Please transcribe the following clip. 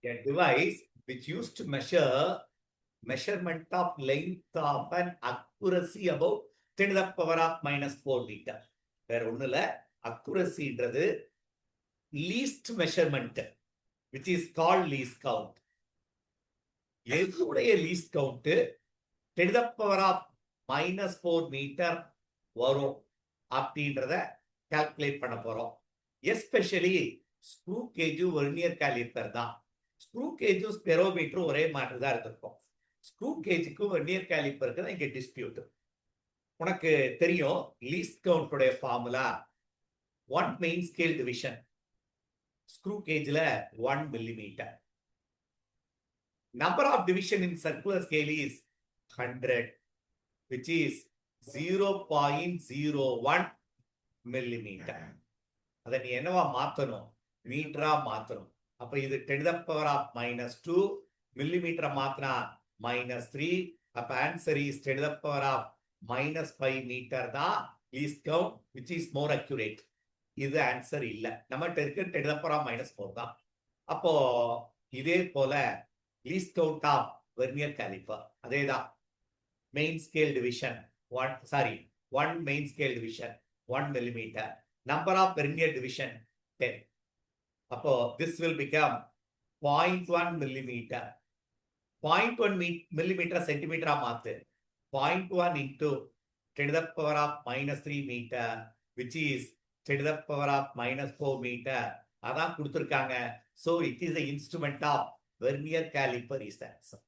A device which used to measure measurement of length of an accuracy about 10 to the power of minus 4 meter. வேற ஒண்ணும் இல்ல, accuracyன்றது least measurement which is called least count. எதுடைய least count 10 to the power of minus 4 meter வரும் அப்படின்றத calculate பண்ண போறோம். Especially screw கேஜும் vernier caliper தான். Screw கேஜும் ஸ்பெரோமீட்டரும் ஒரே மாதிரி தான் இருந்திருக்கும். ஸ்க்ரூ கேஜுக்கும் வெர்னியர் காலிப்பருக்கு தான் இங்க டிஸ்பியூட். உனக்கு தெரியும் லீஸ்ட் கவுண்டோட formula 1 main scale division. Screw கேஜ்ல 1 millimeter. Number of division in circular scale is 100, which is 0.01 millimeter. அதை நீ என்னவா மாத்தணும்? மீட்டரா மாத்தணும். அப்ப இது 10 to the power of minus 2 millimeter மாத்தினா -3. அப்ப answer is 10 to the power of minus 5 meter தான் least count, which is more accurate. இது ஆன்சர் இல்ல. நம்மகிட்ட இருக்கு 10 to the power of minus 4 தான். அப்போ இதே போல least count of vernier caliper அதேதான். Main scale division 1 main scale division 1 millimeter. Number of vernier division 10. அப்போ this will become 0.1 millimeter. 0.1 millimeter centimeter மாத்து. 0.1 into 10 to the power of minus 3 meter, which is 10 to the power of minus 4 meter. அதான் கொடுத்திருக்காங்க. So it is the instrument of vernier caliper is the answer.